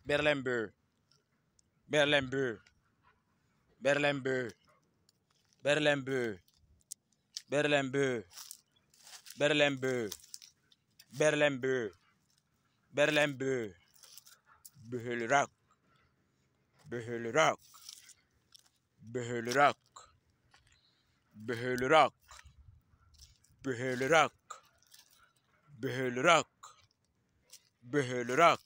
Berlinbeu, Berlinbeu, Berlinbeu, Berlinbeu, Berlinbeu, Berlinbeu, Berlinbeu, Berlinbeu, Behelrak, Behelrak, Behelrak, Behelrak, Behelrak, Behelrak, Behelrak.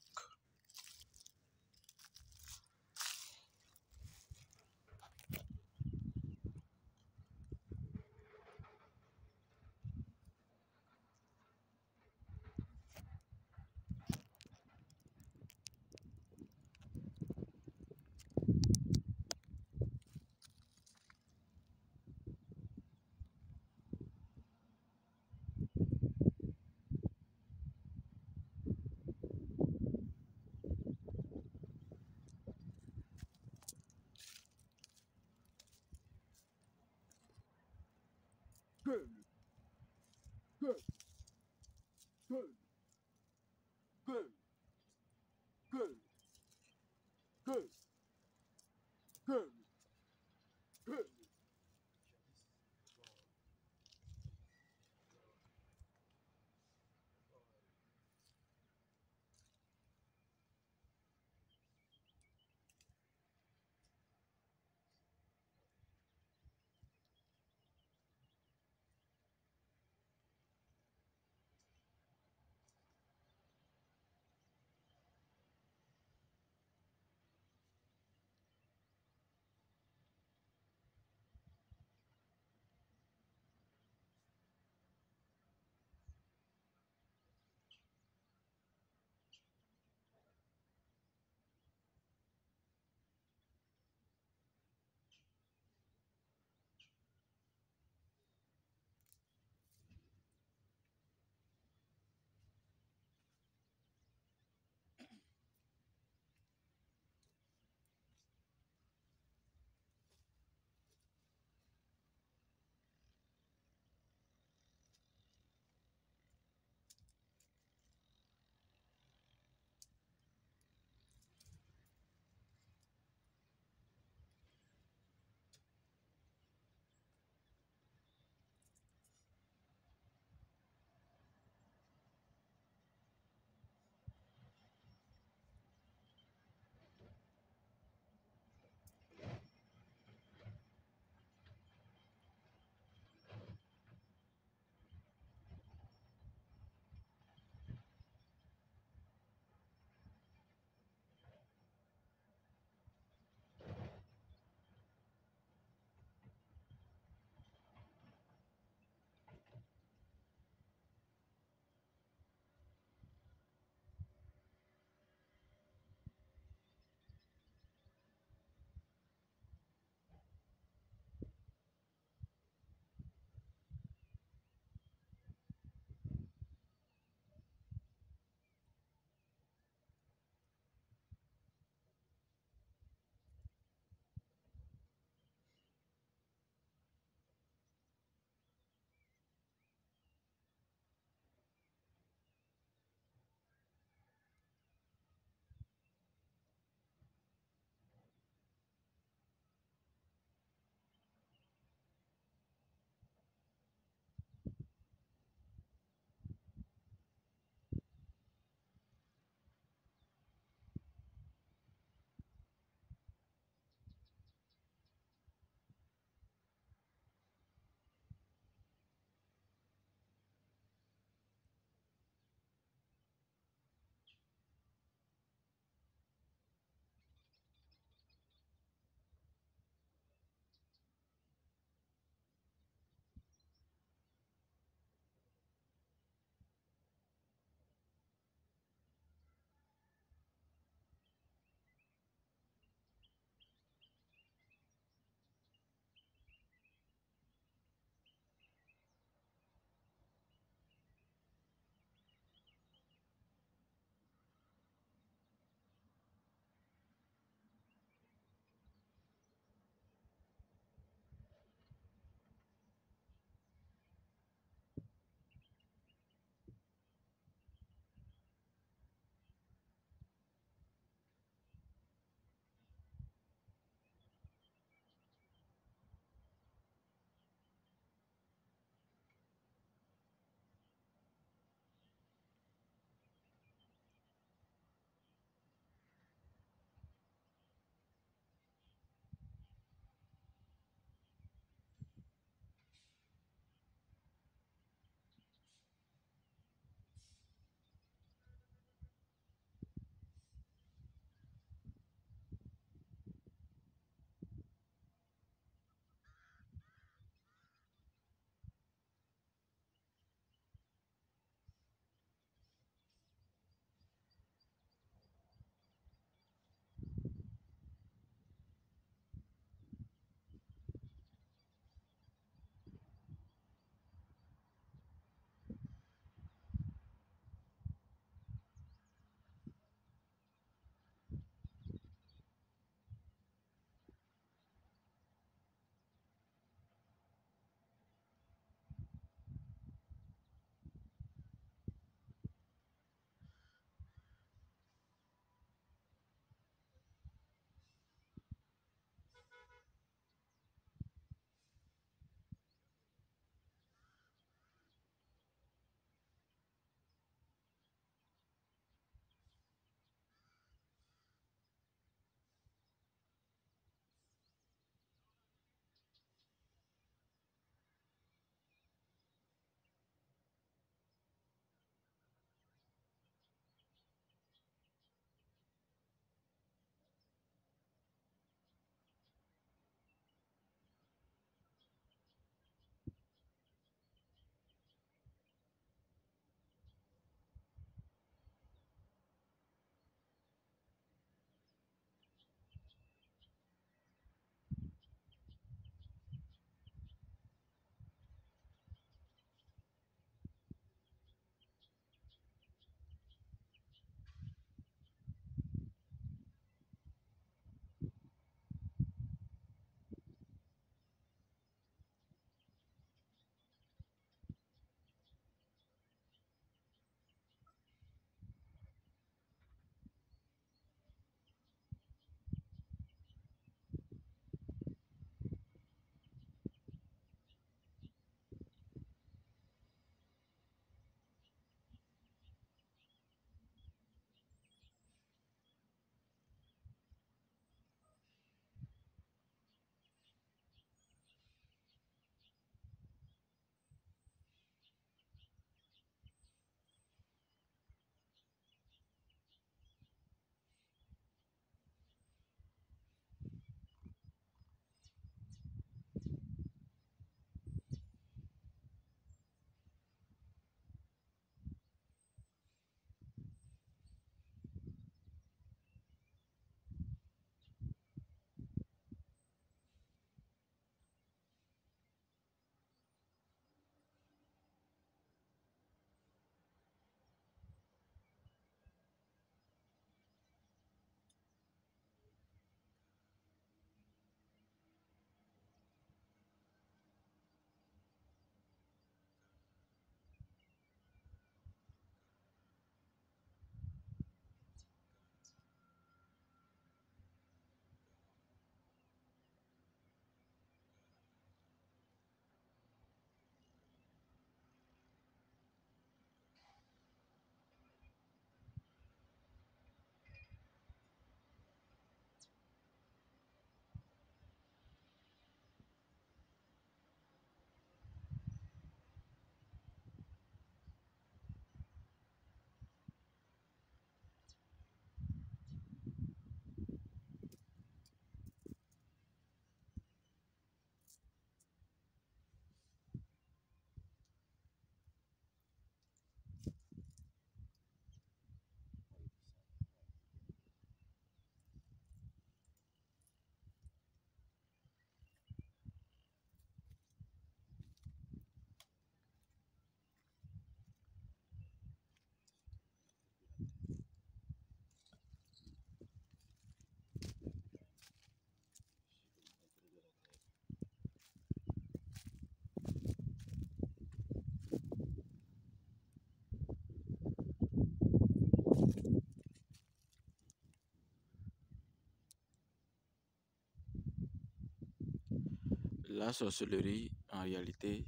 La sorcellerie, en réalité,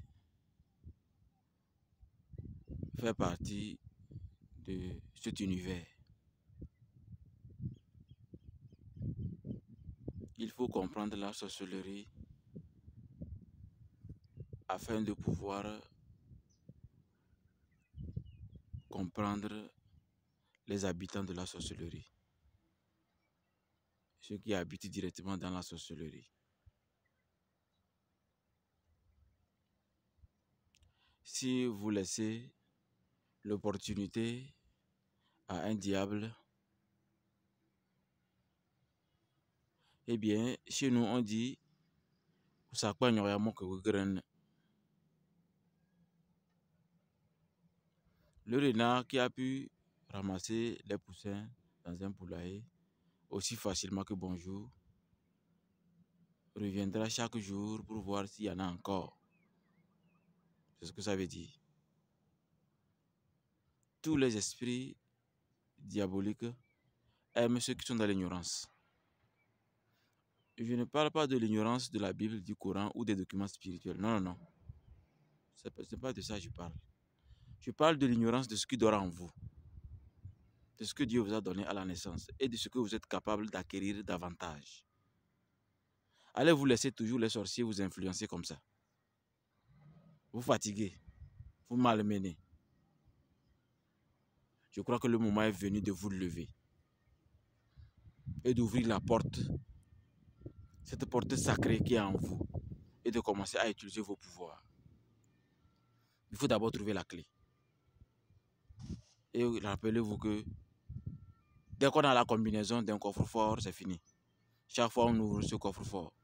fait partie de cet univers. Il faut comprendre la sorcellerie afin de pouvoir comprendre les habitants de la sorcellerie, ceux qui habitent directement dans la sorcellerie. Si vous laissez l'opportunité à un diable, eh bien, chez nous on dit, ça quoi le renard qui a pu ramasser les poussins dans un poulailler aussi facilement que bonjour reviendra chaque jour pour voir s'il y en a encore. C'est ce que ça veut dire. Tous les esprits diaboliques aiment ceux qui sont dans l'ignorance. Je ne parle pas de l'ignorance de la Bible, du Coran ou des documents spirituels. Non, non, non. Ce n'est pas de ça que je parle. Je parle de l'ignorance de ce qui dort en vous, de ce que Dieu vous a donné à la naissance et de ce que vous êtes capable d'acquérir davantage. Allez vous laisser toujours les sorciers vous influencer comme ça. Vous fatiguez, vous malmenez. Je crois que le moment est venu de vous lever et d'ouvrir la porte, cette porte sacrée qui est en vous, et de commencer à utiliser vos pouvoirs. Il faut d'abord trouver la clé. Et rappelez-vous que dès qu'on a la combinaison d'un coffre-fort, c'est fini. Chaque fois on ouvre ce coffre-fort,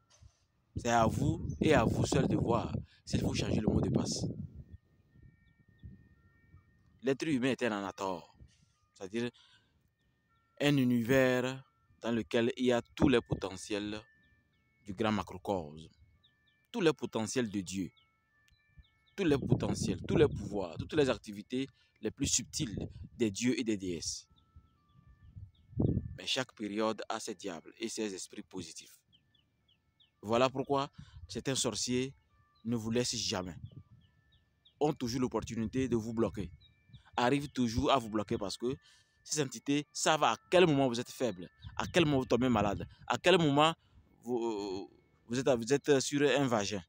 c'est à vous et à vous seul de voir s'il faut changer le mot de passe. L'être humain est un anator, c'est-à-dire un univers dans lequel il y a tous les potentiels du grand macrocosme, tous les potentiels de Dieu, tous les potentiels, tous les pouvoirs, toutes les activités les plus subtiles des dieux et des déesses. Mais chaque période a ses diables et ses esprits positifs. Voilà pourquoi certains sorciers ne vous laissent jamais, ont toujours l'opportunité de vous bloquer, arrivent toujours à vous bloquer parce que ces entités savent à quel moment vous êtes faible, à quel moment vous tombez malade, à quel moment vous êtes sur un vagin.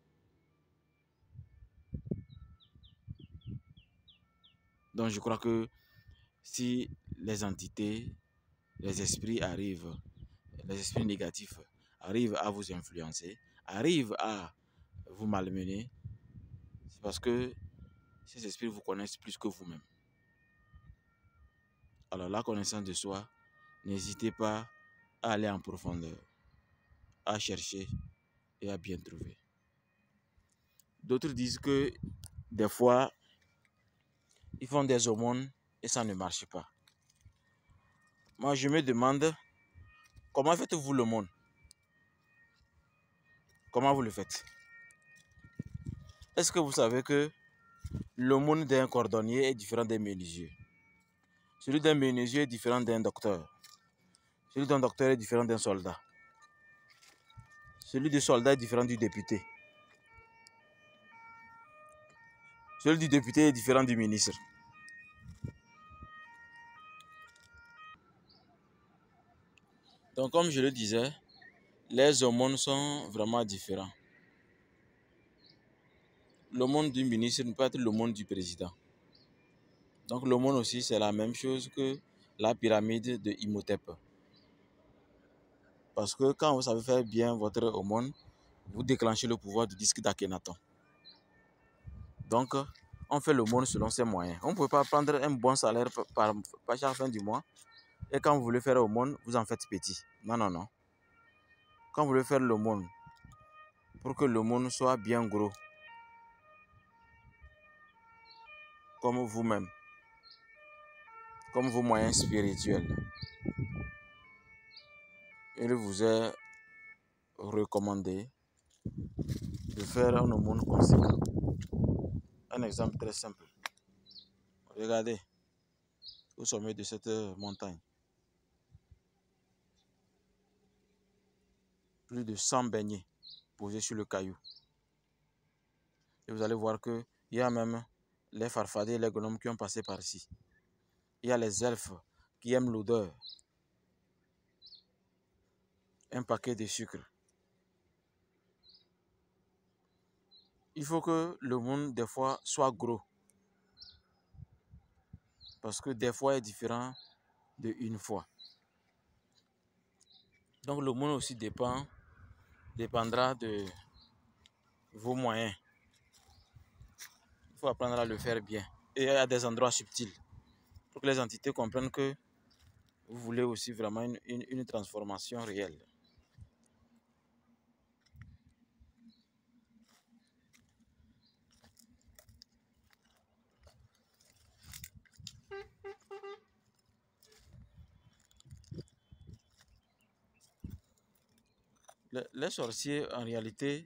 Donc je crois que si les entités, les esprits arrivent, les esprits négatifs arrivent à vous influencer, arrivent à vous malmener, c'est parce que ces esprits vous connaissent plus que vous-même. Alors la connaissance de soi, n'hésitez pas à aller en profondeur, à chercher et à bien trouver. D'autres disent que des fois, ils font des aumônes et ça ne marche pas. Moi, je me demande, comment faites-vous l'aumône? Comment vous le faites? Est-ce que vous savez que l'aumône d'un cordonnier est différent d'un menuisier? Celui d'un menuisier est différent d'un docteur. Celui d'un docteur est différent d'un soldat. Celui du soldat est différent du député. Celui du député est différent du ministre. Donc, comme je le disais, les aumônes sont vraiment différents. L'aumône du ministre ne peut être l'aumône du président. Donc, l'aumône aussi, c'est la même chose que la pyramide de Imhotep. Parce que quand vous savez faire bien votre aumône, vous déclenchez le pouvoir du disque d'Akhenaton. Donc, on fait l'aumône selon ses moyens. On ne peut pas prendre un bon salaire par chaque fin du mois. Et quand vous voulez faire l'aumône, vous en faites petit. Non, non, non. Quand vous voulez faire l'aumône, pour que l'aumône soit bien gros, comme vous-même, comme vos moyens spirituels, il vous est recommandé de faire un aumône conséquent. Un exemple très simple. Regardez, au sommet de cette montagne, plus de 100 beignets posés sur le caillou. Et vous allez voir qu'il y a même les farfadets et les gnomes qui ont passé par ici. Il y a les elfes qui aiment l'odeur. Un paquet de sucre. Il faut que le monde, des fois, soit gros. Parce que des fois est différent de une fois. Donc le monde aussi dépendra de vos moyens. Il faut apprendre à le faire bien. Et à des endroits subtils. Pour que les entités comprennent que vous voulez aussi vraiment une transformation réelle. Les sorciers, en réalité,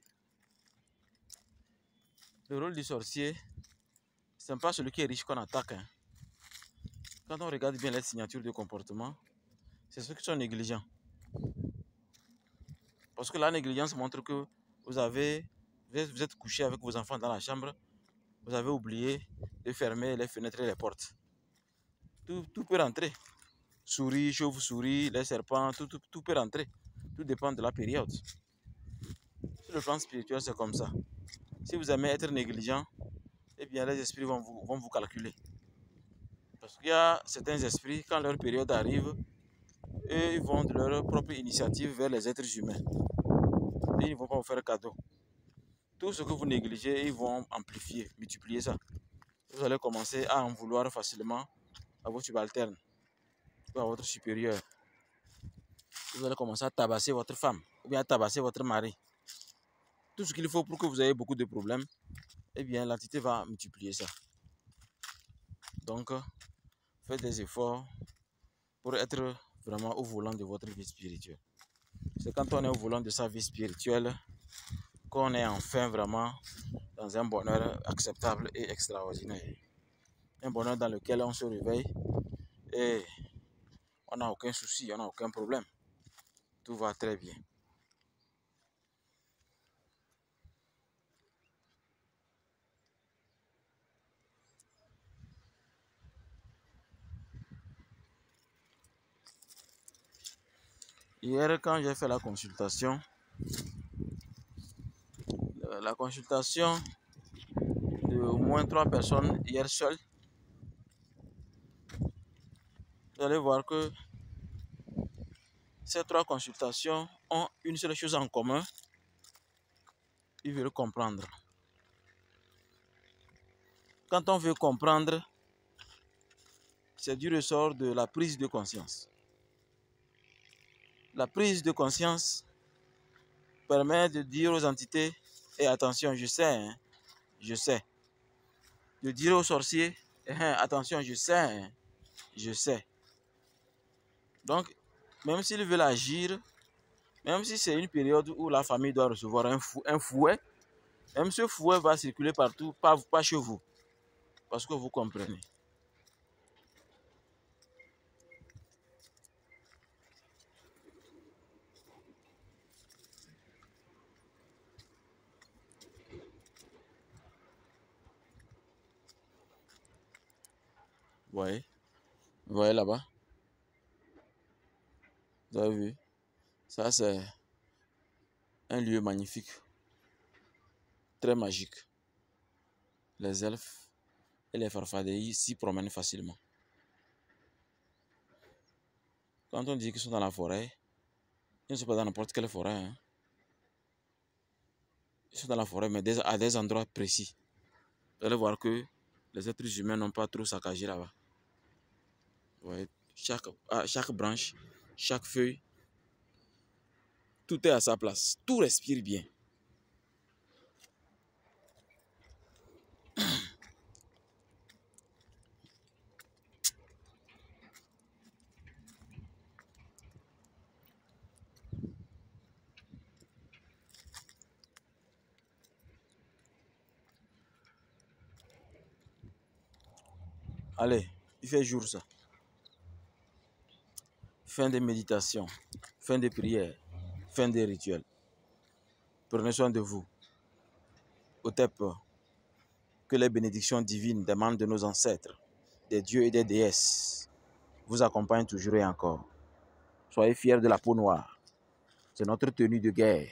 le rôle du sorcier, ce n'est pas celui qui est riche qu'on attaque. Hein. Quand on regarde bien les signatures de comportement, c'est ceux qui sont négligents. Parce que la négligence montre que vous êtes couché avec vos enfants dans la chambre, vous avez oublié de fermer les fenêtres et les portes. Tout peut rentrer. Souris, chauve-souris, les serpents, tout peut rentrer. Tout dépend de la période. Sur le plan spirituel, c'est comme ça. Si vous aimez être négligent, eh bien les esprits vont vous calculer. Parce qu'il y a certains esprits, quand leur période arrive, eux, ils vont de leur propre initiative vers les êtres humains. Et ils ne vont pas vous faire cadeau. Tout ce que vous négligez, ils vont amplifier, multiplier ça. Vous allez commencer à en vouloir facilement à vos subalternes ou à votre supérieur. Vous allez commencer à tabasser votre femme ou bien à tabasser votre mari. Tout ce qu'il faut pour que vous ayez beaucoup de problèmes, eh bien l'entité va multiplier ça. Donc, faites des efforts pour être vraiment au volant de votre vie spirituelle. C'est quand on est au volant de sa vie spirituelle qu'on est enfin vraiment dans un bonheur acceptable et extraordinaire. Un bonheur dans lequel on se réveille et on n'a aucun souci, on n'a aucun problème. Tout va très bien. Hier, quand j'ai fait la consultation de au moins 3 personnes, hier seul, vous allez voir que ces 3 consultations ont une seule chose en commun. Ils veulent comprendre. Quand on veut comprendre, c'est du ressort de la prise de conscience. La prise de conscience permet de dire aux entités, et attention, je sais, hein, je sais. De dire aux sorciers, attention, je sais, hein, je sais. Donc, même s'ils veulent agir, même si c'est une période où la famille doit recevoir un fouet, même ce fouet va circuler partout, pas chez vous. Parce que vous comprenez. Vous voyez là-bas? Vous avez vu? Ça, c'est un lieu magnifique. Très magique. Les elfes et les farfadets s'y promènent facilement. Quand on dit qu'ils sont dans la forêt, ils ne sont pas dans n'importe quelle forêt. Hein. Ils sont dans la forêt, mais à des endroits précis. Vous allez voir que les êtres humains n'ont pas trop saccagé là-bas. Ouais. Chaque branche, chaque feuille, tout est à sa place. Tout respire bien. Allez, il fait jour ça. Fin des méditations, fin des prières, fin des rituels. Prenez soin de vous. Au TEP. Que les bénédictions divines des membres de nos ancêtres, des dieux et des déesses, vous accompagnent toujours et encore. Soyez fiers de la peau noire. C'est notre tenue de guerre.